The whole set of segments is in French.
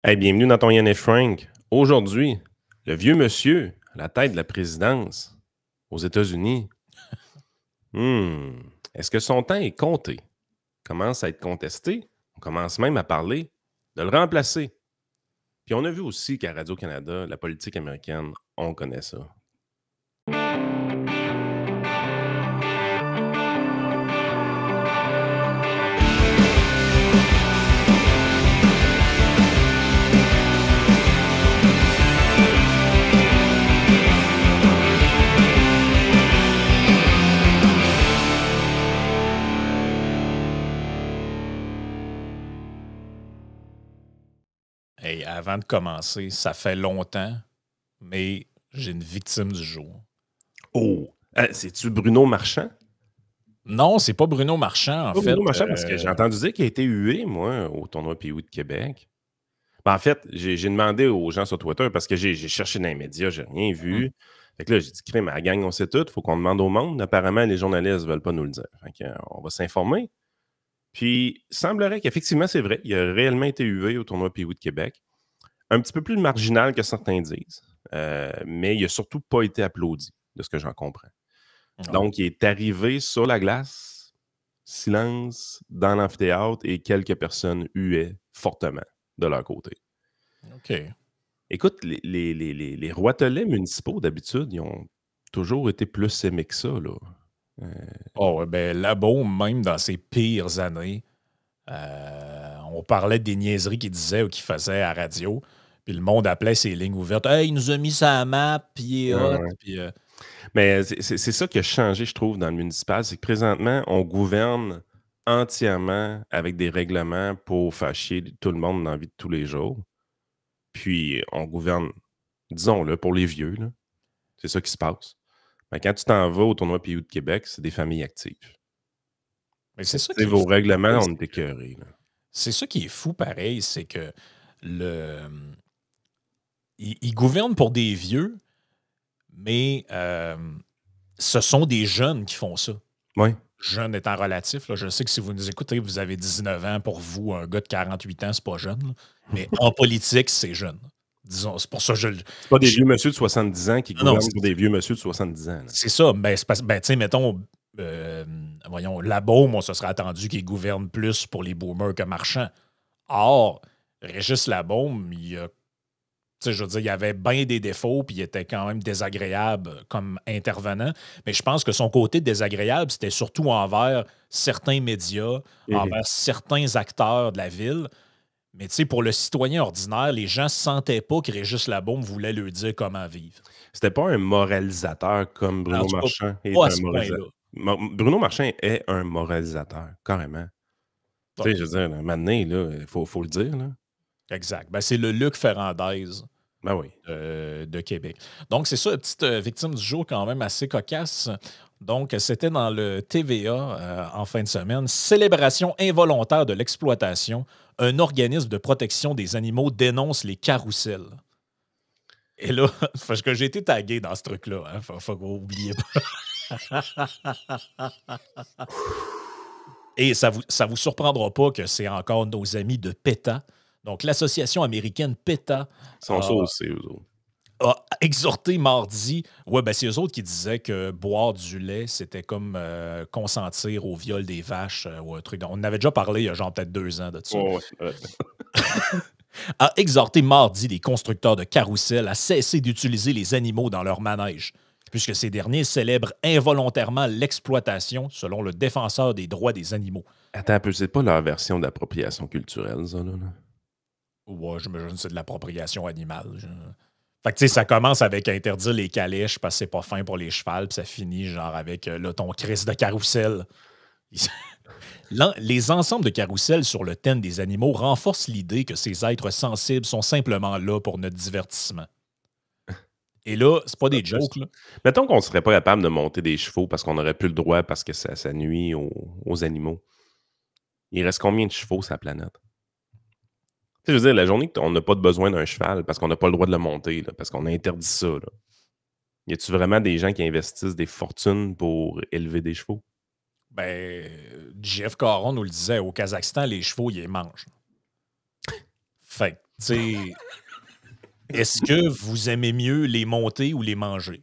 Hey, bienvenue dans ton Yann et Frank. Aujourd'hui, le vieux monsieur à la tête de la présidence aux États-Unis. Hmm, Est-ce que son temps est compté? Commence à être contesté. On commence même à parler de le remplacer. Puis on a vu aussi qu'à Radio-Canada, la politique américaine, on connaît ça. Hey, avant de commencer, ça fait longtemps, mais j'ai une victime du jour. Oh! C'est-tu Bruno Marchand? Non, c'est pas Bruno Marchand, en Pas fait. Bruno Marchand, parce que j'ai entendu dire qu'il a été hué, moi, au tournoi POI de Québec. Ben, en fait, j'ai demandé aux gens sur Twitter parce que j'ai cherché dans les médias, j'ai rien vu. Fait que là, j'ai dit, crème, à la gang, on sait tout, il faut qu'on demande au monde. Apparemment, les journalistes ne veulent pas nous le dire. Fait que, on va s'informer. Puis, il semblerait qu'effectivement, c'est vrai, il a réellement été UV au tournoi POI de Québec. Un petit peu plus marginal que certains disent, mais il n'a surtout pas été applaudi, de ce que j'en comprends. Non. Donc, il est arrivé sur la glace, silence dans l'amphithéâtre et quelques personnes huaient fortement de leur côté. OK. Écoute, les roitelets municipaux, d'habitude, ils ont toujours été plus aimés que ça, là. Oh, ouais, ben, Labo, même dans ses pires années, on parlait des niaiseries qu'il disait ou qu'il faisait à la radio, puis le monde appelait ses lignes ouvertes. Hey, il nous a mis ça à map, puis il est Ouais, hot, ouais. puis Mais c'est ça qui a changé, je trouve, dans le municipal, c'est que présentement, on gouverne entièrement avec des règlements pour faire chier tout le monde dans la vie de tous les jours. Puis on gouverne, disons-le, pour les vieux, là. C'est ça qui se passe. Mais quand tu t'en vas au tournoi PIO de Québec, c'est des familles actives. mais c'est ça Tu sais, qui est vos fou. règlements, pareil, on est écœurés, là. C'est ça qui est fou, pareil, c'est que le, il gouverne pour des vieux, mais ce sont des jeunes qui font ça. Oui. Jeune étant relatif, là, je sais que si vous nous écoutez, vous avez 19 ans. Pour vous, un gars de 48 ans, c'est pas jeune. Là. Mais en politique, c'est jeune. Disons, c'est pour ça que C'est pas des je- vieux monsieur de 70 ans qui non, gouvernent pour des vieux monsieur de 70 ans, là. c'est ça. Ben, ben, tu sais, mettons, voyons, Labaume, on se serait attendu qu'il gouverne plus pour les boomers que Marchand. Or, Régis Labaume, tu sais, je veux dire, il avait bien des défauts, puis il était quand même désagréable comme intervenant. Mais je pense que son côté désagréable, c'était surtout envers certains médias, envers certains acteurs de la ville. Mais tu sais, pour le citoyen ordinaire, les gens ne sentaient pas que Régis Labaume voulait leur dire comment vivre. C'était pas un moralisateur comme En Bruno tout cas, Marchand est pas à un ce moralisateur. point-là. Bruno Marchand est un moralisateur, carrément. Ouais, Tu sais, je veux dire, un moment donné, là, il faut le dire, là. exact. Ben, c'est le Luc Ferrandez Ben oui. de Québec. Donc, c'est ça, une petite victime du jour quand même assez cocasse. Donc, c'était dans le TVA en fin de semaine. Célébration involontaire de l'exploitation. Un organisme de protection des animaux dénonce les carrousels. Et là, parce que j'ai été tagué dans ce truc-là. Hein, faut que vous oubliez pas. Et ça vous surprendra pas que c'est encore nos amis de PETA. Donc, l'association américaine PETA Ils sont saucés, eux autres. a exhorté mardi. Ouais, ben c'est eux autres qui disaient que boire du lait, c'était comme consentir au viol des vaches ou un truc. On en avait déjà parlé il y a genre peut-être 2 ans de ça. Ouais, ouais. A exhorté mardi les constructeurs de carrousel à cesser d'utiliser les animaux dans leur manège, puisque ces derniers célèbrent involontairement l'exploitation, selon le défenseur des droits des animaux. Attends un peu, c'est pas leur version d'appropriation culturelle, ça, là. Ouais, j'imagine que c'est de l'appropriation animale. Fait que, tu sais, ça commence avec interdire les calèches parce que c'est pas fin pour les chevals, puis ça finit genre avec là, ton crise de carrousel. Les ensembles de carrousel sur le thème des animaux renforcent l'idée que ces êtres sensibles sont simplement là pour notre divertissement. Et là, c'est pas des jokes, là. Mettons qu'on serait pas capable de monter des chevaux parce qu'on n'aurait plus le droit parce que ça nuit aux animaux. Il reste combien de chevaux sur la planète? Tu sais, je veux dire, la journée qu'on n'a pas de besoin d'un cheval parce qu'on n'a pas le droit de le monter, là, parce qu'on a interdit ça, là. Y a-tu vraiment des gens qui investissent des fortunes pour élever des chevaux? Ben, Jeff Caron nous le disait, au Kazakhstan, les chevaux, ils les mangent. Fait que, tu sais, est-ce que vous aimez mieux les monter ou les manger?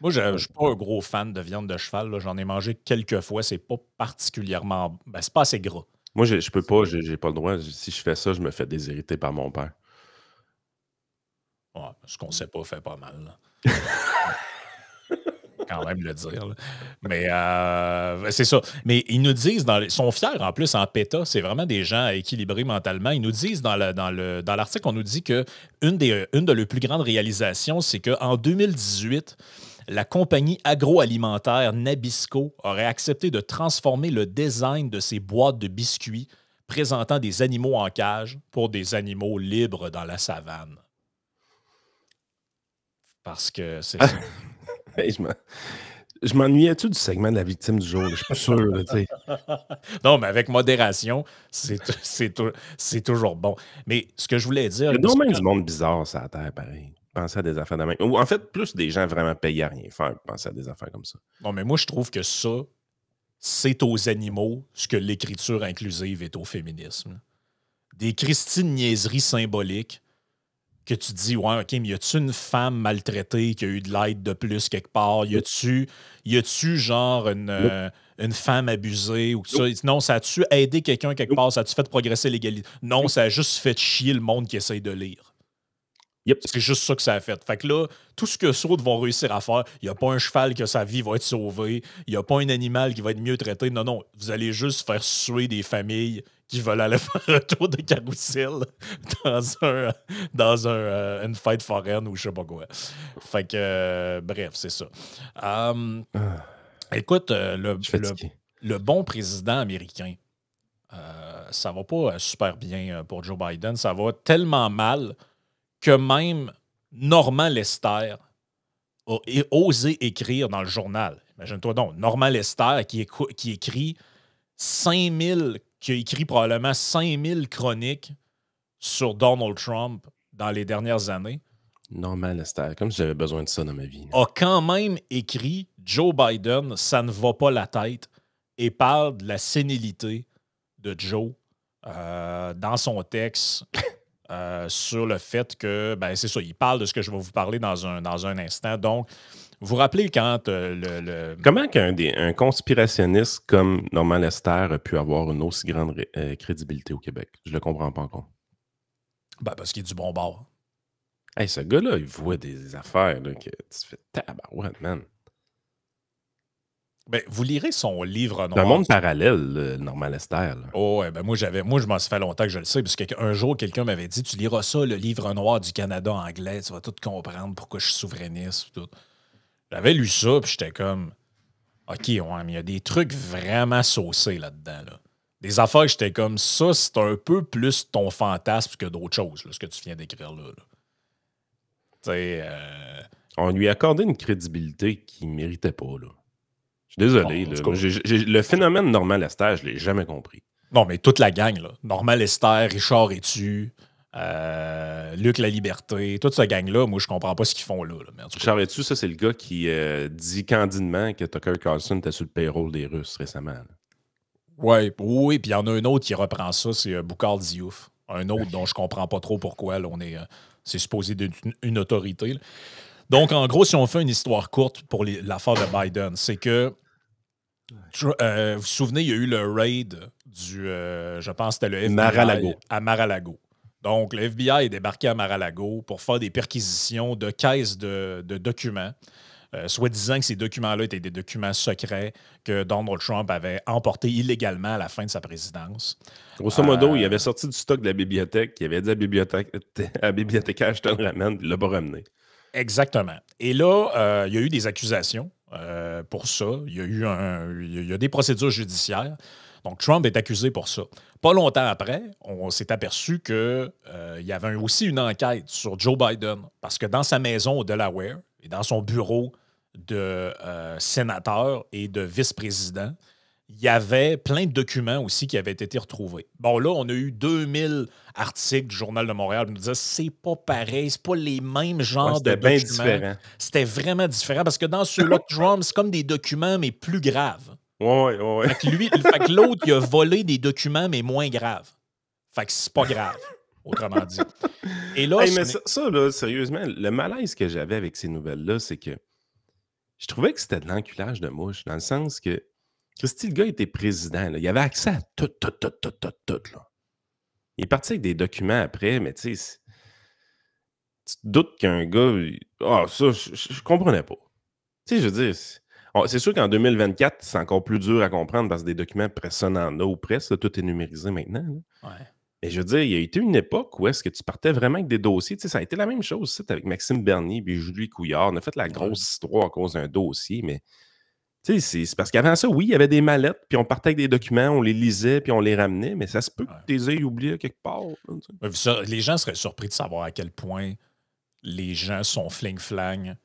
Moi, je ne suis pas un gros fan de viande de cheval. Là. J'en ai mangé quelques fois. C'est pas particulièrement. Ben, c'est pas assez gras. Moi, je peux pas, j'ai pas le droit. Si je fais ça, je me fais déshériter par mon père. Ouais, ce qu'on sait pas fait pas mal. Là. Quand même le dire. Là. Mais c'est ça. Mais ils nous disent, ils sont fiers en plus en PETA, c'est vraiment des gens équilibrés mentalement. Ils nous disent dans l'article, on nous dit que une de leurs plus grandes réalisations, c'est qu'en 2018, la compagnie agroalimentaire Nabisco aurait accepté de transformer le design de ses boîtes de biscuits présentant des animaux en cage pour des animaux libres dans la savane. Parce que c'est ça. Hey, je m'ennuyais-tu du segment de la victime du jour? Je suis pas sûr. Là, non, mais avec modération, c'est toujours bon. Mais ce que je voulais dire... Il y a donc même du monde bizarre sur la Terre, pareil. Penser à des affaires de même. Ou en fait, plus des gens vraiment payés à rien faire, penser à des affaires comme ça. Non, mais moi, je trouve que ça, c'est aux animaux ce que l'écriture inclusive est au féminisme. Des Christine niaiseries symboliques que tu dis, ouais, OK, mais y a-tu une femme maltraitée qui a eu de l'aide de plus quelque part? Y a-tu genre une femme abusée ou ça? Non, ça a-tu aidé quelqu'un quelque part? Ça a-tu fait progresser l'égalité? Non, ça a juste fait chier le monde qui essaye de lire. C'est juste ça que ça a fait. Fait que là, tout ce que Saud vont réussir à faire, il n'y a pas un cheval que sa vie va être sauvée, il n'y a pas un animal qui va être mieux traité. Non, non, vous allez juste faire suer des familles qui veulent aller faire un tour de carrousel dans une fête foraine ou je sais pas quoi. Fait que, bref, c'est ça. Écoute, le bon président américain, ça va pas super bien pour Joe Biden. Ça va tellement mal que même Normand Lester a osé écrire dans le journal. Imagine-toi donc, Normand Lester qui écrit 5000, qui a écrit probablement 5000 chroniques sur Donald Trump dans les dernières années. Normand Lester, comme si j'avais besoin de ça dans ma vie. A quand même écrit Joe Biden, ça ne va pas la tête, et parle de la sénilité de Joe dans son texte. Sur le fait que, ben c'est ça, il parle de ce que je vais vous parler dans un instant. Donc, vous vous rappelez quand Comment un conspirationniste comme Normand Lester a pu avoir une aussi grande crédibilité au Québec? Je le comprends pas encore. Ben, parce qu'il est du bon bord. Hey, ce gars-là, il voit des affaires là, que tu fais tabarouette, man. Ben, vous lirez son livre noir. C'est un monde parallèle, Normand Lester. Là. Oh, ouais, ben moi, je m'en suis fait longtemps que je le sais, parce qu'un jour, quelqu'un m'avait dit, tu liras ça, le livre noir du Canada anglais, tu vas tout comprendre pourquoi je suis souverainiste. Tout. J'avais lu ça, puis j'étais comme, OK, ouais, mais il y a des trucs vraiment saucés là-dedans. Là. Des affaires que j'étais comme, ça, c'est un peu plus ton fantasme que d'autres choses, là, ce que tu viens d'écrire là. Tu sais... On lui a accordé une crédibilité qu'il ne méritait pas, là. Je suis désolé. Là. Le phénomène Normand Lester, je ne l'ai jamais compris. Non, mais toute la gang, là. Normand Lester, Richard Etu, Luc La Liberté, toute cette gang-là, moi, je comprends pas ce qu'ils font là. Richard Etu, ça, c'est le gars qui dit candidement que Tucker Carlson était sur le payroll des Russes récemment. Oui, puis il y en a un autre qui reprend ça, c'est Boukhar Diouf. Un autre dont je comprends pas trop pourquoi. Là, c'est supposé d'être une autorité. Là. Donc, en gros, si on fait une histoire courte pour l'affaire de Biden, c'est que vous vous souvenez, il y a eu le raid je pense que c'était le FBI à Mar-a-Lago. Donc, le FBI est débarqué à Mar-a-Lago pour faire des perquisitions de caisses de documents, soi-disant que ces documents-là étaient des documents secrets que Donald Trump avait emportés illégalement à la fin de sa présidence. Grosso modo, il avait sorti du stock de la bibliothèque, il avait dit à la bibliothécaire, je te le ramène, il ne l'a pas ramené. Exactement. Et là, il y a eu des accusations pour ça. Il y a des procédures judiciaires. Donc, Trump est accusé pour ça. Pas longtemps après, on s'est aperçu qu'il y avait aussi une enquête sur Joe Biden parce que dans sa maison au Delaware et dans son bureau de sénateur et de vice-président, il y avait plein de documents aussi qui avaient été retrouvés. Bon, là, on a eu 2000 articles du Journal de Montréal qui nous disaient c'est pas pareil, c'est pas les mêmes genres de documents. C'était bien différent. C'était vraiment différent parce que dans ceux-là de Trump, c'est comme des documents, mais plus graves. Ouais. Fait que l'autre, il a volé des documents, mais moins graves. Fait que c'est pas grave. autrement dit. Et là, Hey, mais ça, là, sérieusement, le malaise que j'avais avec ces nouvelles-là, c'est que je trouvais que c'était de l'enculage de mouche, dans le sens que Christy, le gars était président, là, il avait accès à tout, tout, tout, tout, tout, tout, là. Il est parti avec des documents après, mais tu sais, tu te doutes qu'un gars, ça, je comprenais pas. Tu sais, je veux dire, c'est sûr qu'en 2024, c'est encore plus dur à comprendre parce que des documents, personne n'en a ou presque, là, tout est numérisé maintenant, là. Ouais. Mais je veux dire, il y a été une époque où est-ce que tu partais vraiment avec des dossiers. Tu sais, ça a été la même chose ça, avec Maxime Bernier et Julie Couillard. On a fait la grosse histoire à cause d'un dossier, mais tu sais, c'est parce qu'avant ça, oui, il y avait des mallettes, puis on partait avec des documents, on les lisait, puis on les ramenait, mais ça se peut que tu les aies oubliés quelque part. Là, ça, les gens seraient surpris de savoir à quel point les gens sont fling-flang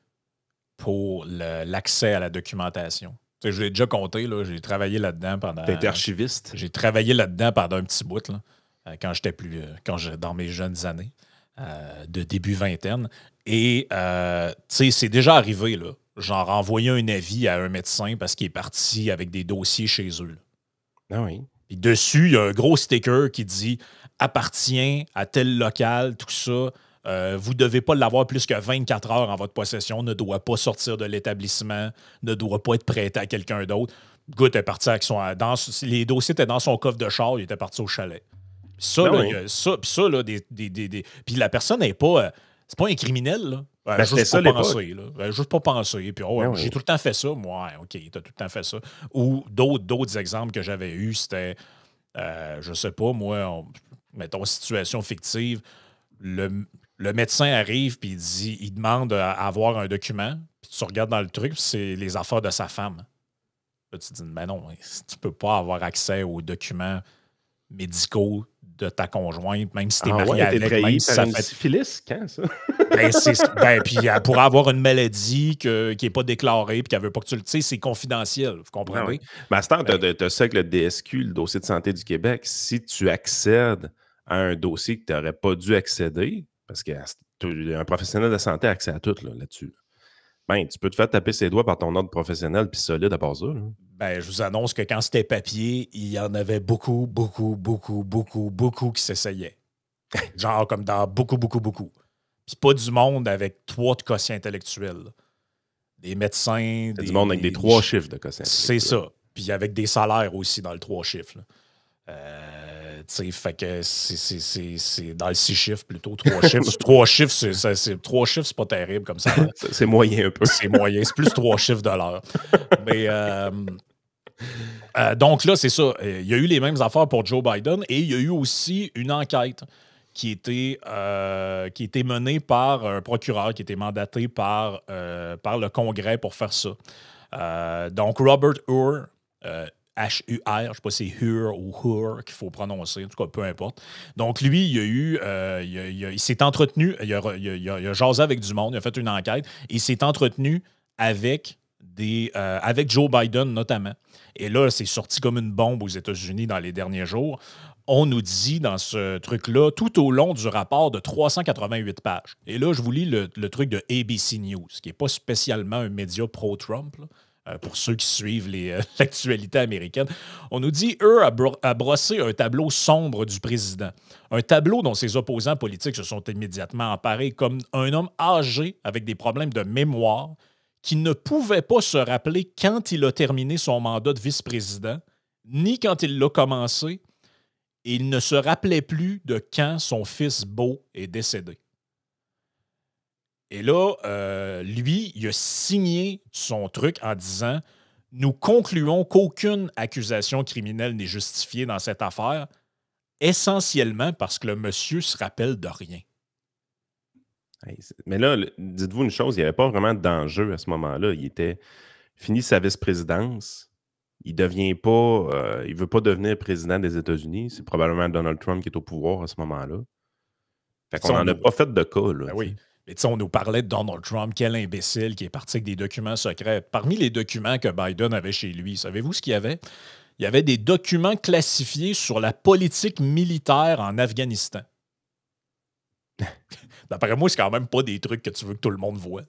pour l'accès à la documentation. Tu sais, je l'ai déjà compté, là, j'ai travaillé là-dedans pendant... Tu étais archiviste. J'ai travaillé là-dedans pendant un petit bout, là, quand j'étais dans mes jeunes années, de début vingtaine. Et, tu sais, c'est déjà arrivé, là. Genre, envoyer un avis à un médecin parce qu'il est parti avec des dossiers chez eux. Là. Ah oui. Puis dessus, il y a un gros sticker qui dit « Appartient à tel local, tout ça. Vous ne devez pas l'avoir plus que 24 heures en votre possession, ne doit pas sortir de l'établissement, ne doit pas être prêté à quelqu'un d'autre. » Le gars était parti avec les dossiers étaient dans son coffre de char, il était parti au chalet. Puis ça, Ah là, oui. puis la personne n'est pas... c'est pas un criminel, là. Ben, c'était ça, penser, là. Juste pas penser. Puis, Ben oui. j'ai tout le temps fait ça. Moi, OK, t'as tout le temps fait ça. Ou d'autres exemples que j'avais eus, c'était, je sais pas, moi, mettons, situation fictive, le médecin arrive puis il demande à avoir un document, puis tu regardes dans le truc, puis c'est les affaires de sa femme. Là, tu te dis, mais non, tu peux pas avoir accès aux documents médicaux de ta conjointe, même si t'es marié avec, trahi même si par ça une fait... syphilis, quand ça? Puis elle pourrait avoir une maladie qui n'est pas déclarée puis qu'elle veut pas que tu le... Tu sais, c'est confidentiel, vous comprenez? Ah oui. Mais à ce temps, tu as ça avec le DSQ, le dossier de santé du Québec. Si tu accèdes à un dossier que tu n'aurais pas dû accéder, parce qu'un professionnel de santé a accès à tout là-dessus, ben, tu peux te faire taper ses doigts par ton ordre professionnel puis solide à part ça. Là. Ben, je vous annonce que quand c'était papier, il y en avait beaucoup, beaucoup, beaucoup, beaucoup, beaucoup qui s'essayaient. Genre comme dans beaucoup, beaucoup, beaucoup. Puis pas du monde avec 3 de quotient intellectuel. Des médecins... C'est du monde avec des 3 chiffres de quotient C'est ça. Puis avec des salaires aussi dans le 3 chiffres. Tu sais, fait que c'est dans le 6 chiffres plutôt, 3 chiffres. 3 chiffres, 3 chiffres, c'est pas terrible comme ça. C'est moyen un peu. C'est moyen, c'est plus 3 chiffres de l'heure. Mais donc là, c'est ça. Il y a eu les mêmes affaires pour Joe Biden et il y a eu aussi une enquête qui était menée par un procureur qui était mandaté par le Congrès pour faire ça. Donc, Robert Hur, H-U-R, je ne sais pas si c'est Hur ou Hur qu'il faut prononcer, en tout cas, peu importe. Donc, lui, il s'est entretenu, il a jasé avec du monde, il a fait une enquête, et il s'est entretenu avec Joe Biden notamment. Et là, c'est sorti comme une bombe aux États-Unis dans les derniers jours. On nous dit dans ce truc-là, tout au long du rapport de 388 pages. Et là, je vous lis le truc de ABC News, qui n'est pas spécialement un média pro-Trump, pour ceux qui suivent l'actualité américaine. On nous dit, a brossé un tableau sombre du président. Un tableau dont ses opposants politiques se sont immédiatement emparés comme un homme âgé avec des problèmes de mémoire qui ne pouvait pas se rappeler quand il a terminé son mandat de vice-président, ni quand il l'a commencé, et il ne se rappelait plus de quand son fils Beau est décédé. Et là, lui, il a signé son truc en disant « Nous concluons qu'aucune accusation criminelle n'est justifiée dans cette affaire, essentiellement parce que le monsieur se rappelle de rien. » Mais là, dites-vous une chose, il n'y avait pas vraiment d'enjeu à ce moment-là. Il était fini sa vice-présidence. Il devient pas, il veut pas devenir président des États-Unis. C'est probablement Donald Trump qui est au pouvoir à ce moment-là. Fait qu'on n'en a pas fait de cas. Là, ben oui. Mais on nous parlait de Donald Trump, quel imbécile qui est parti avec des documents secrets. Parmi les documents que Biden avait chez lui, savez-vous ce qu'il y avait? Il y avait des documents classifiés sur la politique militaire en Afghanistan. D'après moi, c'est quand même pas des trucs que tu veux que tout le monde voit.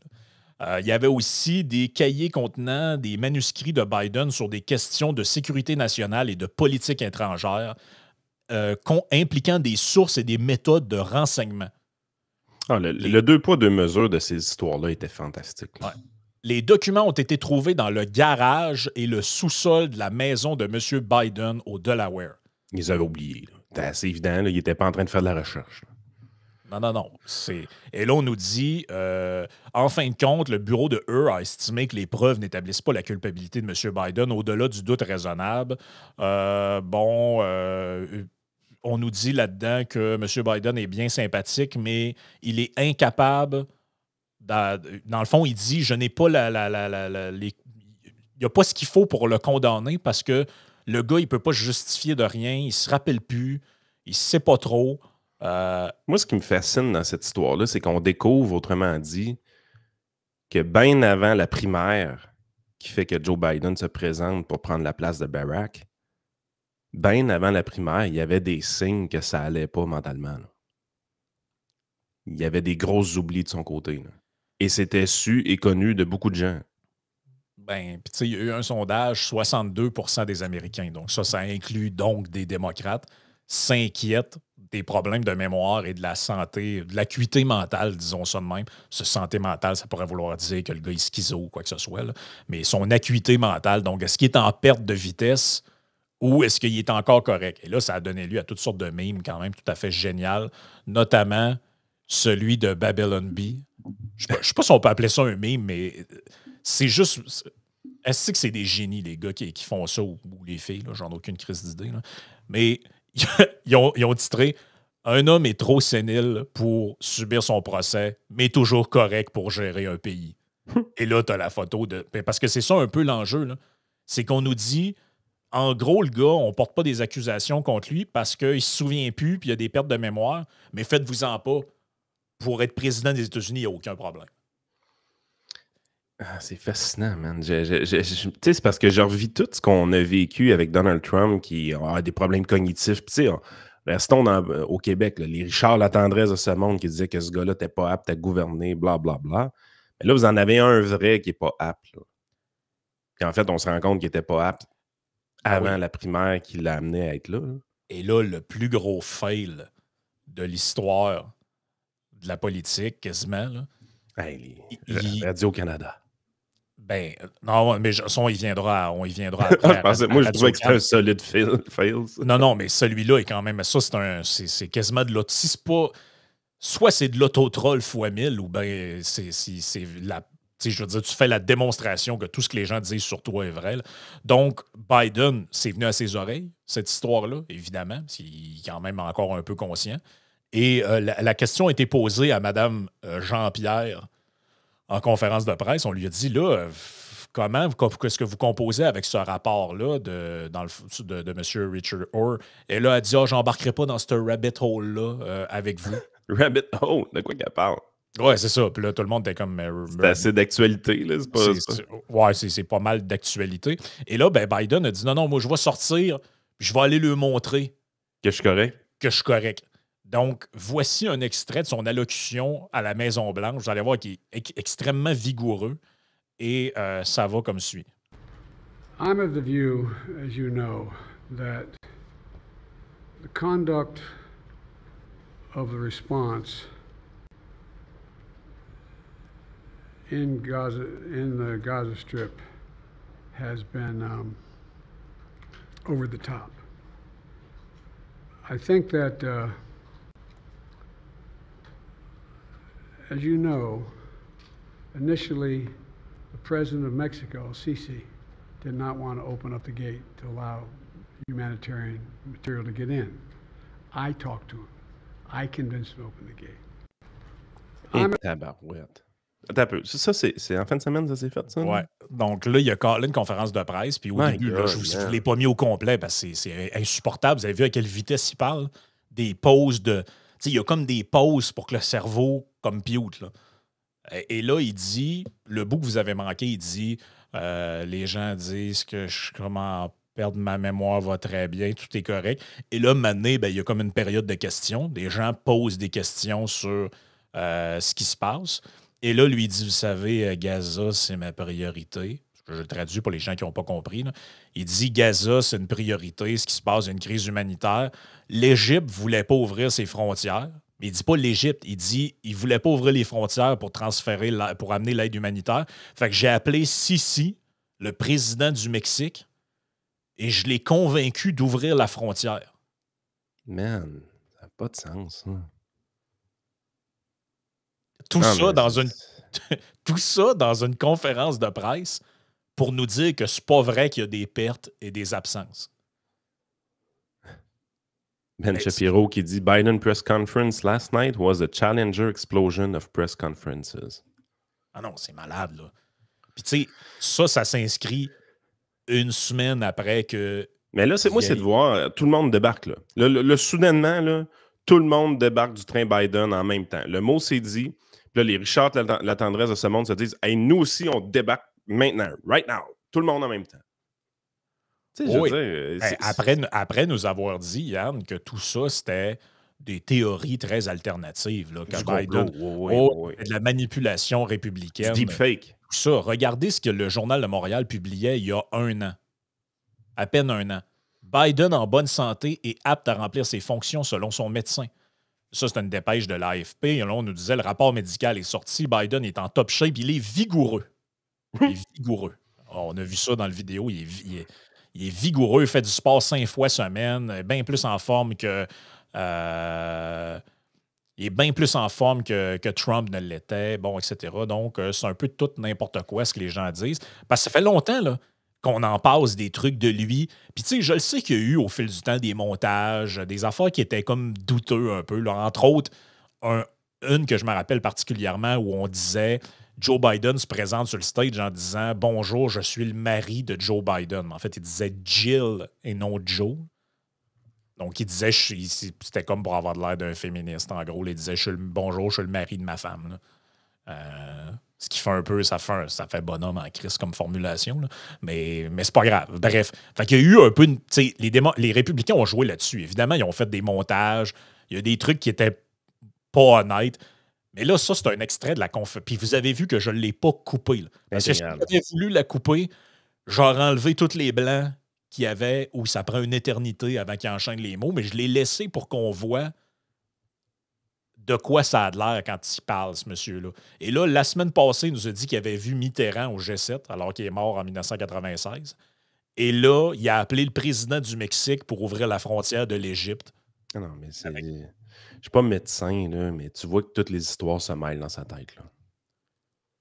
Il y avait aussi des cahiers contenant des manuscrits de Biden sur des questions de sécurité nationale et de politique étrangère. impliquant des sources et des méthodes de renseignement. Le 2 poids, 2 mesures de ces histoires-là était fantastique. Ouais. Les documents ont été trouvés dans le garage et le sous-sol de la maison de M. Biden au Delaware. Ils avaient oublié. C'était assez évident. Là, ils n'étaient pas en train de faire de la recherche. Non. Et là, on nous dit, en fin de compte, le bureau de Hur a estimé que les preuves n'établissent pas la culpabilité de M. Biden au-delà du doute raisonnable. On nous dit là-dedans que M. Biden est bien sympathique, mais il est incapable. Dans le fond, il dit, je n'ai pas il n'y a pas ce qu'il faut pour le condamner parce que le gars, il ne peut pas se justifier de rien, il ne se rappelle plus, il ne sait pas trop. Moi, ce qui me fascine dans cette histoire-là, c'est qu'on découvre, autrement dit, que bien avant la primaire qui fait que Joe Biden se présente pour prendre la place de Barack, bien avant la primaire, il y avait des signes que ça allait pas mentalement. Là. Il y avait des grosses oublis de son côté. Là. Et c'était su et connu de beaucoup de gens. Puis tu sais, il y a eu un sondage, 62% des Américains, donc ça inclut donc des démocrates, s'inquiètent des problèmes de mémoire et de la santé, de l'acuité mentale, disons ça de même. Ce santé mentale, ça pourrait vouloir dire que le gars est schizo ou quoi que ce soit, là. Mais son acuité mentale, donc est-ce qu'il est en perte de vitesse ou est-ce qu'il est encore correct? Et là, ça a donné lieu à toutes sortes de mimes quand même tout à fait géniales, notamment celui de Babylon Bee. Je ne sais pas si on peut appeler ça un meme, mais c'est juste... Est-ce que c'est des génies, les gars, qui font ça, ou les filles? J'en ai aucune crise d'idée. Là. Mais ils ont titré « Un homme est trop sénile pour subir son procès, mais toujours correct pour gérer un pays. » Et là, tu as la photo de... Parce que c'est ça un peu l'enjeu. Là. C'est qu'on nous dit, en gros, le gars, on ne porte pas des accusations contre lui parce qu'il ne se souvient plus puis il y a des pertes de mémoire, mais faites-vous-en pas. Pour être président des États-Unis, il n'y a aucun problème. Ah, c'est fascinant, man. Tu sais, c'est parce que je revis tout ce qu'on a vécu avec Donald Trump qui a des problèmes cognitifs. Tu sais, restons au Québec, là, les Richard Latendresse de ce monde qui disaient que ce gars-là n'était pas apte à gouverner, blablabla. Bla, bla. Mais là, vous en avez un vrai qui n'est pas apte. Là. Puis en fait, on se rend compte qu'il n'était pas apte avant la primaire qui l'a amené à être là. Et là, le plus gros fail de l'histoire de la politique, quasiment, là. Hey, Radio-Canada. Ben, non, mais on y viendra après. Je trouvais que c'était un solide fail. Non, mais celui-là est quand même... Ça, c'est quasiment de l'auto... Si c'est pas... Soit c'est de l'auto-troll fois 1000, ou bien c'est la... Je veux dire, tu fais la démonstration que tout ce que les gens disent sur toi est vrai. Là. Donc, Biden, c'est venu à ses oreilles, cette histoire-là, évidemment, s'il est quand même encore un peu conscient. Et la question a été posée à Mme Jean-Pierre en conférence de presse. On lui a dit, là, qu'est-ce que vous composez avec ce rapport-là de M. Richard Orr? Et là, elle a dit, j'embarquerai pas dans ce rabbit hole-là avec vous. Rabbit hole? De quoi qu'elle parle? Ouais, c'est ça. Puis là, tout le monde était comme... c'est assez d'actualité, là. C'est pas mal d'actualité. Et là, Biden a dit, non, moi, je vais sortir, puis je vais aller lui montrer... Que je suis correct? Que je suis correct. Donc, voici un extrait de son allocution à la Maison-Blanche. Vous allez voir qu'il est extrêmement vigoureux. Et ça va comme suit. I'm of the view, as you know, that the conduct of the response in the Gaza Strip has been over the top. I think that, as you know, initially the president of Mexico, Sisi, did not want to open up the gate to allow humanitarian material to get in. I talked to him. I convinced him to open the gate. Et tabarouette. Attends un peu. Ça, c'est en fin de semaine, ça s'est fait, ça? Ouais. Donc là, il y a une conférence de presse. Puis au début, là, je ne l'ai pas mis au complet parce que c'est insupportable. Vous avez vu à quelle vitesse il parle? Des pauses de... Tu sais, il y a comme des pauses pour que le cerveau compute, là. Et là, il dit, le bout que vous avez manqué, il dit, les gens disent que je commence à perdre ma mémoire, va très bien, tout est correct. Et là, maintenant, il y a comme une période de questions. Des gens posent des questions sur ce qui se passe. Et là, lui dit, vous savez, Gaza, c'est ma priorité. je traduis pour les gens qui n'ont pas compris. Là. Il dit Gaza, c'est une priorité, ce qui se passe, il y a une crise humanitaire. L'Égypte ne voulait pas ouvrir ses frontières. Mais il ne dit pas l'Égypte, il dit il ne voulait pas ouvrir les frontières pour transférer, pour amener l'aide humanitaire. Fait que j'ai appelé Sisi, le président du Mexique, et je l'ai convaincu d'ouvrir la frontière. Man, ça n'a pas de sens. Hein. Tout ça dans une conférence de presse pour nous dire que c'est pas vrai qu'il y a des pertes et des absences. Ben Shapiro qui dit Biden press conference last night was a challenger explosion of press conferences. Ah non, c'est malade, là. Puis tu sais, ça s'inscrit une semaine après que... Mais là, c'est de voir, tout le monde débarque, là. Le soudainement, là, tout le monde débarque du train Biden en même temps. Le mot s'est dit, puis là, les Richard, la tendresse de ce monde se disent « Hey, nous aussi, on débarque maintenant, right now. » Tout le monde en même temps. Tu sais, oui. Je veux dire, après nous avoir dit, Yann, que tout ça, c'était des théories très alternatives. Là, que Biden, de la manipulation républicaine. Du deepfake. Tout ça. Regardez ce que le Journal de Montréal publiait il y a 1 an. À peine 1 an. Biden en bonne santé et apte à remplir ses fonctions selon son médecin. Ça, c'est une dépêche de l'AFP. Et là, on nous disait, le rapport médical est sorti. Biden est en top shape. Il est vigoureux. Il est vigoureux. On a vu ça dans la vidéo. Il est vigoureux. Il fait du sport 5 fois semaine. Bien plus en forme que... il est bien plus en forme que Trump ne l'était. Bon, etc. Donc, c'est un peu tout n'importe quoi ce que les gens disent. Parce que ça fait longtemps, là, qu'on en passe des trucs de lui. Puis, tu sais, je le sais qu'il y a eu au fil du temps des montages, des affaires qui étaient comme douteux un peu. Là. Entre autres, une que je me rappelle particulièrement où on disait Joe Biden se présente sur le stage en disant « Bonjour, je suis le mari de Joe Biden ». Mais en fait, il disait Jill et non Joe. Donc, il disait, c'était comme pour avoir l'air d'un féministe. En gros, il disait bonjour, je suis le mari de ma femme. Ce qui fait un peu, ça fait bonhomme en crise comme formulation. Là. Mais c'est pas grave. Bref. Fait qu'il y a eu un peu. Les républicains ont joué là-dessus. Évidemment, ils ont fait des montages. Il y a des trucs qui étaient pas honnêtes. Mais là, ça, c'est un extrait de la conférence. Puis vous avez vu que je ne l'ai pas coupé. Là. Parce que si j'avais voulu la couper, j'aurais enlevé tous les blancs qu'il y avait où ça prend une éternité avant qu'il enchaîne les mots, mais je l'ai laissé pour qu'on voit de quoi ça a l'air quand il parle, ce monsieur-là. Et là, la semaine passée, il nous a dit qu'il avait vu Mitterrand au G7, alors qu'il est mort en 1996. Et là, il a appelé le président du Mexique pour ouvrir la frontière de l'Égypte. Ah non, mais c'est... Je ne suis pas médecin, là, mais tu vois que toutes les histoires se mêlent dans sa tête. Là.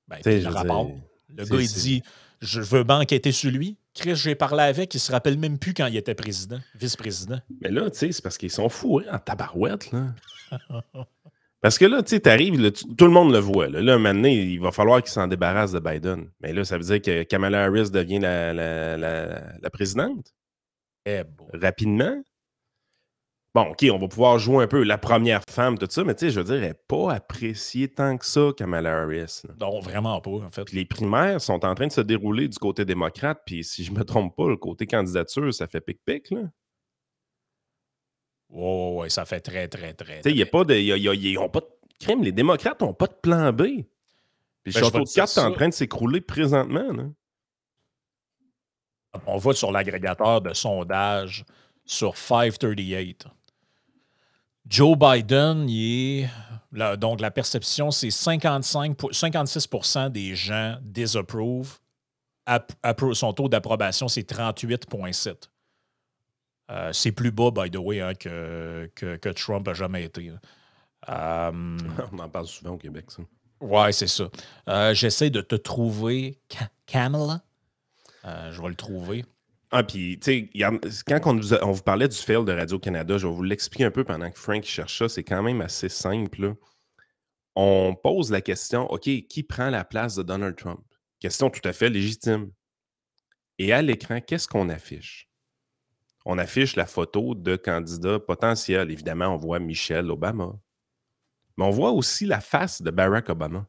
Ben, le rapport. Le gars, il dit « Je veux m'enquêter sur lui. » Chris, j'ai parlé avec, il ne se rappelle même plus quand il était président, vice-président. Mais là, tu sais, c'est parce qu'ils sont fous en tabarouette, là. Parce que là, tu sais, t'arrives, tout le monde le voit. Là, un moment donné, il va falloir qu'il s'en débarrasse de Biden. Mais là, ça veut dire que Kamala Harris devient la présidente? Rapidement? Bon, OK, on va pouvoir jouer un peu la première femme, tout ça, mais tu sais, je veux dire, elle n'est pas appréciée tant que ça, Kamala Harris. Là. Non, vraiment pas, en fait. Puis les primaires sont en train de se dérouler du côté démocrate, puis si je me trompe pas, le côté candidature, ça fait pic-pic, là. Ouais, ça fait très. Tu sais, il n'y a pas de... Ils n'ont pas de crime. Les démocrates n'ont pas de plan B. Puis le château de cartes est en train de s'écrouler présentement, là. On va sur l'agrégateur de sondage sur 538. Joe Biden, donc la perception, c'est 56% des gens disapprove. Son taux d'approbation, c'est 38,7. C'est plus bas, by the way, hein, que Trump n'a jamais été. On en parle souvent au Québec, ça. Ouais, c'est ça. J'essaie de te trouver Kamala. Je vais le trouver. Ah, puis, tu sais, quand on vous parlait du fail de Radio-Canada, je vais vous l'expliquer un peu pendant que Frank cherche ça. C'est quand même assez simple. Là. On pose la question, OK, qui prend la place de Donald Trump? Question tout à fait légitime. Et à l'écran, qu'est-ce qu'on affiche? On affiche la photo de candidats potentiels. Évidemment, on voit Michelle Obama. Mais on voit aussi la face de Barack Obama.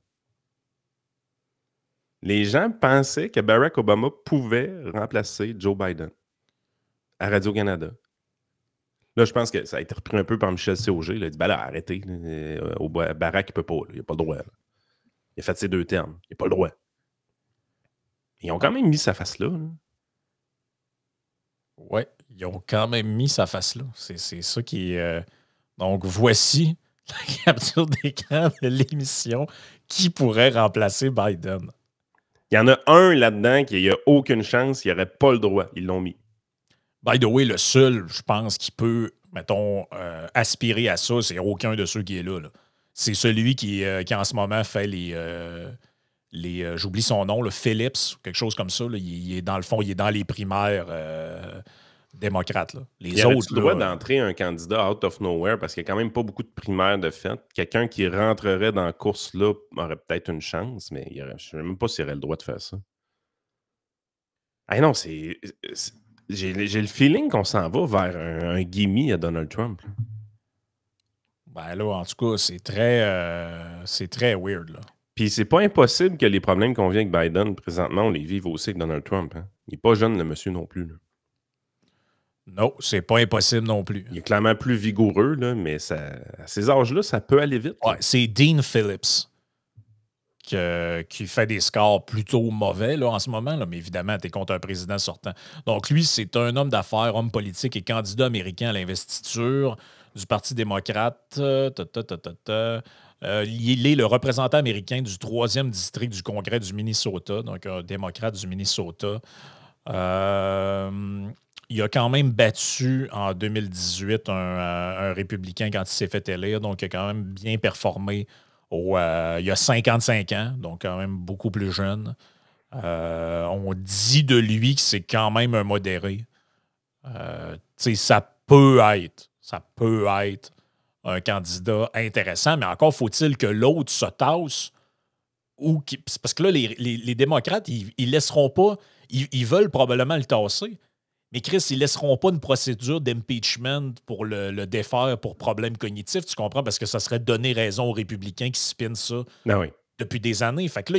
Les gens pensaient que Barack Obama pouvait remplacer Joe Biden à Radio-Canada. Là, je pense que ça a été repris un peu par Michel C.O.G. Il a dit, ben là, arrêtez. Barack, il ne peut pas. Là. Il n'a pas le droit. Là. Il a fait ses 2 termes. Il n'a pas le droit. Ils ont quand même mis sa face là. Ouais, ils ont quand même mis sa face là. C'est ça qui est. Donc, voici la capture d'écran de l'émission qui pourrait remplacer Biden. Il y en a un là-dedans qui n'a aucune chance, il n'aurait pas le droit. Ils l'ont mis. By the way, le seul, je pense, qui peut, mettons, aspirer à ça, c'est aucun de ceux qui est là. C'est celui qui en ce moment fait les j'oublie son nom, le Phillips, quelque chose comme ça. Là. Il est dans le fond, il est dans les primaires démocrates. Là. Les autres. Le droit d'entrer un candidat out of nowhere parce qu'il n'y a quand même pas beaucoup de primaires de fait. Quelqu'un qui rentrerait dans la course-là aurait peut-être une chance, mais je ne sais même pas s'il aurait le droit de faire ça. Ah non, j'ai le feeling qu'on s'en va vers un gimme à Donald Trump. Ben là, en tout cas, c'est très weird. Là. Puis c'est pas impossible que les problèmes qu'on vit avec Biden présentement, on les vive aussi avec Donald Trump. Hein. Il n'est pas jeune, le monsieur non plus. Là. Non, c'est pas impossible non plus. Il est clairement plus vigoureux, là, mais à ces âges-là, ça peut aller vite. Ouais, c'est Dean Phillips qui fait des scores plutôt mauvais là, en ce moment, là, mais évidemment, tu es contre un président sortant. Donc, lui, c'est un homme d'affaires, homme politique et candidat américain à l'investiture du Parti démocrate. Il est le représentant américain du 3e district du Congrès du Minnesota, donc un démocrate du Minnesota. Il a quand même battu en 2018 un républicain quand il s'est fait élire, donc il a quand même bien performé. Il a 55 ans, donc quand même beaucoup plus jeune. On dit de lui que c'est quand même un modéré. Ça peut être un candidat intéressant, mais encore faut-il que l'autre se tasse. Parce que là, les démocrates, ils laisseront pas, ils veulent probablement le tasser. Mais Chris, ils ne laisseront pas une procédure d'impeachment pour le défaire pour problème cognitif, tu comprends? Parce que ça serait donner raison aux républicains qui spinent ça depuis des années. Fait que là,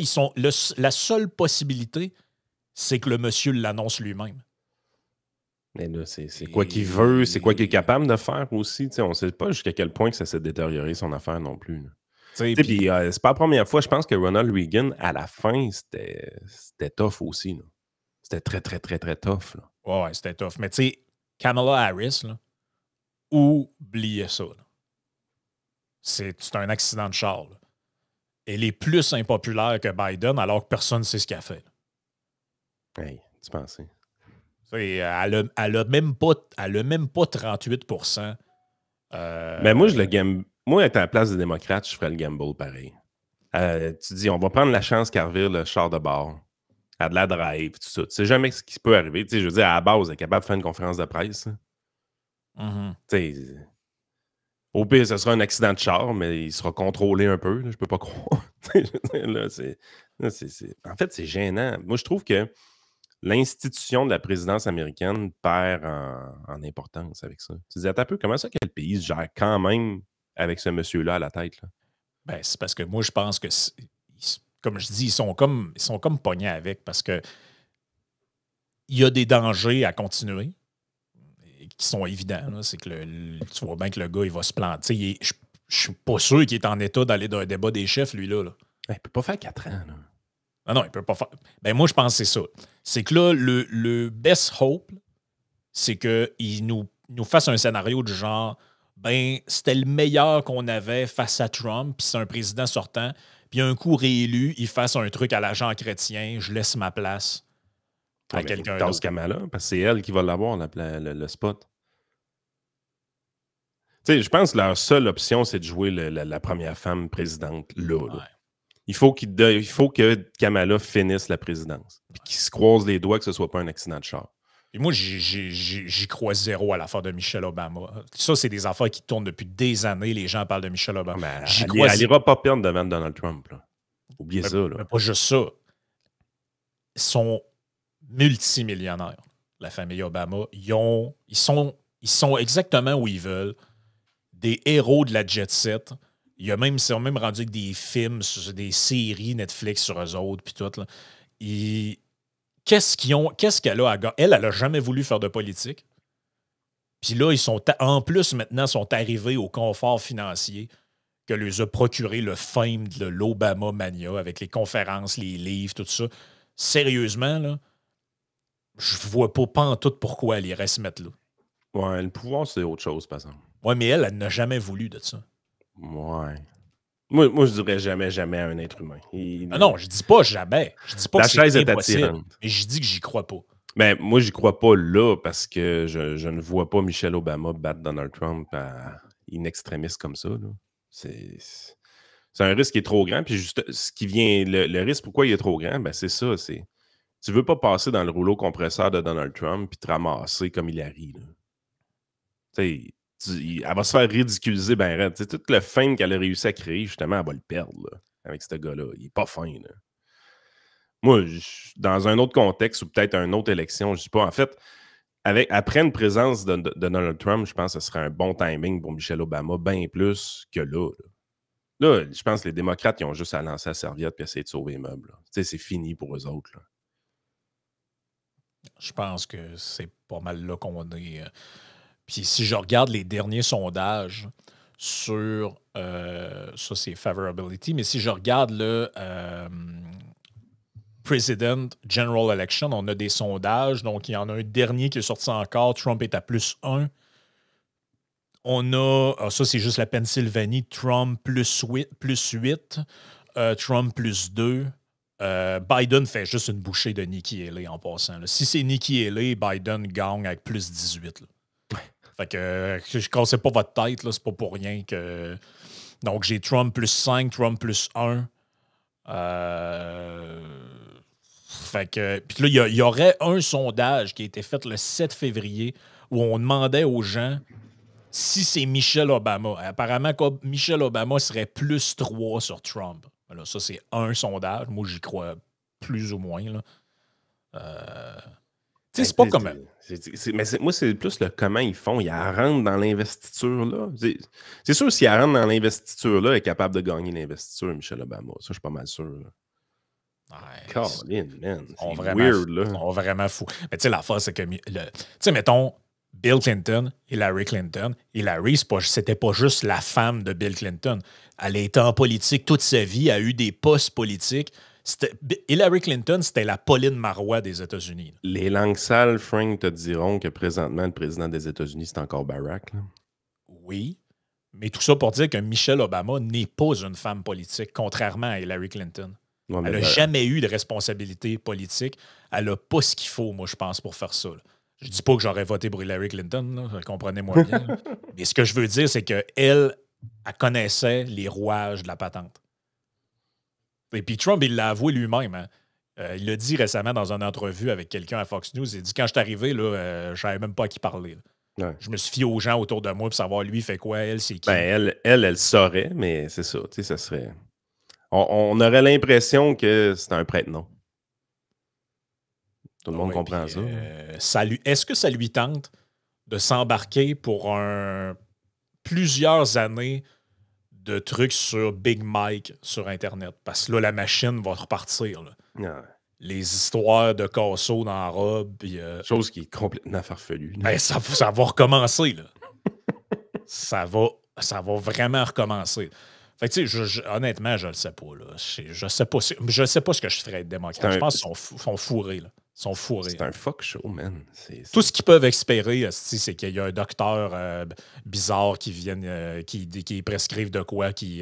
la seule possibilité, c'est que le monsieur l'annonce lui-même. Mais là, c'est quoi qu'il veut, c'est quoi qu'il est capable de faire aussi. On ne sait pas jusqu'à quel point que ça s'est détérioré son affaire non plus. Puis c'est pas la première fois. Je pense que Ronald Reagan, à la fin, c'était tough aussi. Là. C'était très, très, très, très tough. Là. Ouais, c'était tough. Mais tu sais, Kamala Harris, là, oubliez ça. C'est un accident de char. Là. Elle est plus impopulaire que Biden alors que personne ne sait ce qu'elle a fait. Là. Hey, tu pensais? Elle a même pas 38%. Mais moi, moi, être à la place des démocrates, je ferais le gamble pareil. Tu dis, on va prendre la chance qu'elle revire le char de bord. À de la drive, tout ça. Tu sais jamais ce qui peut arriver. Tu sais, je veux dire, à la base, elle est capable de faire une conférence de presse. Mm-hmm. Au pire, ce sera un accident de char, mais il sera contrôlé un peu. Là, je peux pas croire. En fait, c'est gênant. Moi, je trouve que l'institution de la présidence américaine perd en importance avec ça. Tu dis, attends un peu, comment ça que le pays se gère quand même avec ce monsieur-là à la tête? Là? Ben, c'est parce que moi, je pense que, comme je dis, ils sont comme pognés avec parce que il y a des dangers à continuer qui sont évidents. C'est que tu vois bien que le gars, il va se planter. Je suis pas sûr qu'il est en état d'aller dans un débat des chefs, lui-là. Là. Il peut pas faire 4 ans. Là. Ah non, il peut pas faire. Ben moi, je pense que c'est ça. C'est que là, le best hope, c'est qu'il nous fasse un scénario du genre ben, c'était le meilleur qu'on avait face à Trump, puis c'est un président sortant, puis un coup réélu, il fasse un truc à l'agent chrétien, je laisse ma place à quelqu'un d'autre. Kamala, parce que c'est elle qui va l'avoir, le spot. Tu sais, je pense que leur seule option, c'est de jouer la première femme présidente là. Ouais. Il faut que Kamala finisse la présidence. Puis qu'il se croise les doigts que ce soit pas un accident de char. Et moi, j'y crois zéro à l'affaire de Michelle Obama. Ça, c'est des affaires qui tournent depuis des années. Les gens parlent de Michelle Obama. Elle n'ira pas perdre devant Donald Trump. Là. Oubliez ça. Là. Mais pas juste ça. Ils sont multimillionnaires, la famille Obama. Ils sont exactement où ils veulent. Des héros de la jet set. Ils sont même rendus avec des films, des séries Netflix sur eux autres, puis tout. Là. Qu'est-ce qu'elle a à gagner? Elle a jamais voulu faire de politique. Puis là, en plus, maintenant, sont arrivés au confort financier que leur a procuré le fame de l'Obama Mania avec les conférences, les livres, tout ça. sérieusement, là, je vois pas en tout pourquoi elle irait se mettre là. Ouais, le pouvoir, c'est autre chose, par exemple. Ouais, mais elle n'a jamais voulu de ça. Ouais. Moi, je dirais jamais à un être humain. Non, je dis pas jamais. Je dis pas La que c'est chaise est impossible. attirante. Mais je dis que j'y crois pas. Mais moi, j'y crois pas là parce que je ne vois pas Michelle Obama battre Donald Trump in extremis comme ça. Là. C'est un risque qui est trop grand. Puis juste ce qui vient, le risque, pourquoi il est trop grand, ben c'est ça. Tu veux pas passer dans le rouleau compresseur de Donald Trump puis te ramasser comme Hillary. Là. Elle va se faire ridiculiser ben raide. T'sais, toute le fame qu'elle a réussi à créer, justement, elle va le perdre là, avec ce gars-là. Il est pas fin. Là. Moi, dans un autre contexte ou peut-être une autre élection, je dis pas. En fait, après une présence de Donald Trump, je pense que ce serait un bon timing pour Michelle Obama, bien plus que là. Là, je pense que les démocrates, ils ont juste à lancer la serviette et essayer de sauver les meubles. C'est fini pour eux autres. Là. Je pense que c'est pas mal là qu'on est. Puis si je regarde les derniers sondages sur ça, c'est favorability, mais si je regarde le President General Election, on a des sondages. Donc, il y en a un dernier qui est sorti encore. Trump est à +1. On a, ça c'est juste la Pennsylvanie, Trump +8, Trump +2. Biden fait juste une bouchée de Nikki Haley en passant. Là. Si c'est Nikki Haley, Biden gagne avec +18. Là. Fait que je ne cassais pas votre tête, là, c'est pas pour rien que. Donc j'ai Trump +5, Trump +1. Fait que. Puis là, il y aurait un sondage qui a été fait le 7 février où on demandait aux gens si c'est Michelle Obama. Apparemment, Michelle Obama serait +3 sur Trump. Alors, ça, c'est un sondage. Moi, j'y crois plus ou moins. Là. Tu sais, c'est pas comme. Moi, c'est plus le comment ils font. Ils rentrent dans l'investiture, là. C'est sûr, si elle rentre dans l'investiture, là, elle est capable de gagner l'investiture, Michelle Obama. Ça, je suis pas mal sûr. Là. Ouais, Colin, man. C'est vraiment weird, là. Ils sont vraiment fous. Mais tu sais, l'affaire, c'est que. Tu sais, mettons, Bill Clinton, Hillary Clinton. Hillary, c'était pas juste la femme de Bill Clinton. Elle a été en politique toute sa vie, elle a eu des postes politiques. Hillary Clinton, c'était la Pauline Marois des États-Unis. Les langues sales, Frank, te diront que présentement, le président des États-Unis, c'est encore Barack. Là. Oui, mais tout ça pour dire que Michelle Obama n'est pas une femme politique, contrairement à Hillary Clinton. Ouais, elle n'a jamais eu de responsabilité politique. Elle n'a pas ce qu'il faut, moi, je pense, pour faire ça. Là. Je dis pas que j'aurais voté pour Hillary Clinton, là, comprenez-moi bien. Mais ce que je veux dire, c'est qu'elle connaissait les rouages de la patente. Et puis Trump, il l'a avoué lui-même. Hein. Il l'a dit récemment dans une entrevue avec quelqu'un à Fox News. Il dit, quand je suis arrivé, je ne savais même pas à qui parler. Ouais. Je me suis fié aux gens autour de moi pour savoir lui fait quoi, elle, c'est qui. Ben, elle saurait, mais c'est ça. Tu sais, ça serait... On aurait l'impression que c'est un prête-nom. Tout le monde comprend ça. Est-ce que ça lui tente de s'embarquer pour plusieurs années de trucs sur Big Mike sur Internet? Parce que là, la machine va repartir. Là. Ouais. Les histoires de Casso dans la robe. Puis, chose qui est complètement farfelue. Ben, ça va recommencer. Là. ça va vraiment recommencer. Fait que, tu sais, honnêtement, je le sais pas. Là. Je sais pas ce que je ferais être démocrate. Je pense qu'ils sont fourrés. Là. Ils sont fourrés. C'est un fuck show, man. Tout ce qu'ils peuvent espérer, c'est qu'il y a un docteur bizarre qui vienne, qui prescrive de quoi, qui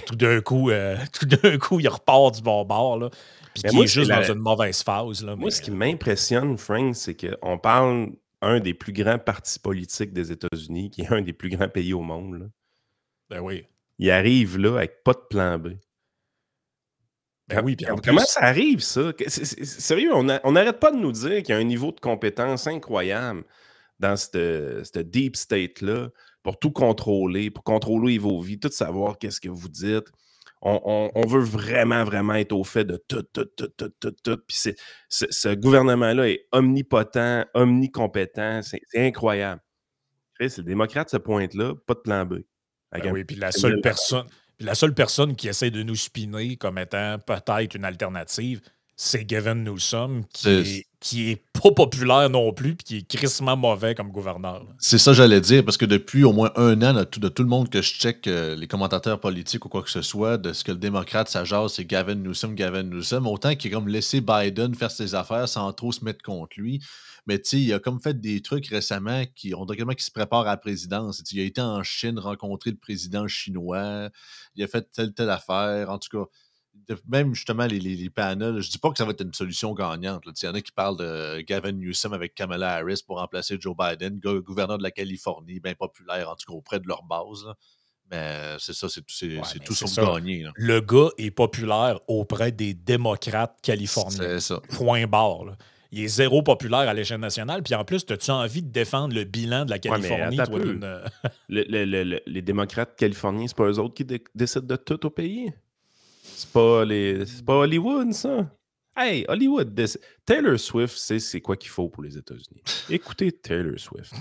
tout d'un coup, il repart du bon bord, là, puis qui est juste dans une mauvaise phase. Là, moi, ce qui m'impressionne, Frank, c'est qu'on parle un des plus grands partis politiques des États-Unis, qui est un des plus grands pays au monde. Là. Ben oui. Il arrive là avec pas de plan B. Ben oui, comment ça arrive, ça? Sérieux, on n'arrête pas de nous dire qu'il y a un niveau de compétence incroyable dans cette deep state-là pour tout contrôler, pour contrôler vos vies, tout savoir qu'est-ce que vous dites. On veut vraiment, vraiment être au fait de tout. Puis ce gouvernement-là est omnipotent, omnicompétent. C'est incroyable. C'est le démocrate, ce point-là, pas de plan B. Ben oui, puis la seule personne qui essaie de nous spinner comme étant peut-être une alternative, c'est Gavin Newsom qui est pas populaire non plus puis qui est crissement mauvais comme gouverneur. C'est ça que j'allais dire, parce que depuis au moins un an, de tout le monde que je check, les commentateurs politiques ou quoi que ce soit, de ce que le démocrate, ça jase, c'est Gavin Newsom. Autant qu'il a comme laissé Biden faire ses affaires sans trop se mettre contre lui. Mais tu sais, il a comme fait des trucs récemment on dirait quasiment qu'il se prépare à la présidence. Il a été en Chine rencontrer le président chinois. Il a fait telle affaire. En tout cas, même justement les panels, je dis pas que ça va être une solution gagnante. Il y en a qui parlent de Gavin Newsom avec Kamala Harris pour remplacer Joe Biden, gouverneur de la Californie, bien populaire, en tout cas auprès de leur base. Là. Mais c'est ça, c'est tout sauf gagné. Là. Le gars est populaire auprès des démocrates californiens. C'est ça. Point barre. Là. Il est zéro populaire à l'échelle nationale. Puis en plus, as-tu envie de défendre le bilan de la Californie? Les démocrates californiens, c'est pas eux autres qui décident de tout au pays? C'est pas Hollywood, ça? Hey, Hollywood, Taylor Swift, c'est quoi qu'il faut pour les États-Unis. Écoutez Taylor Swift.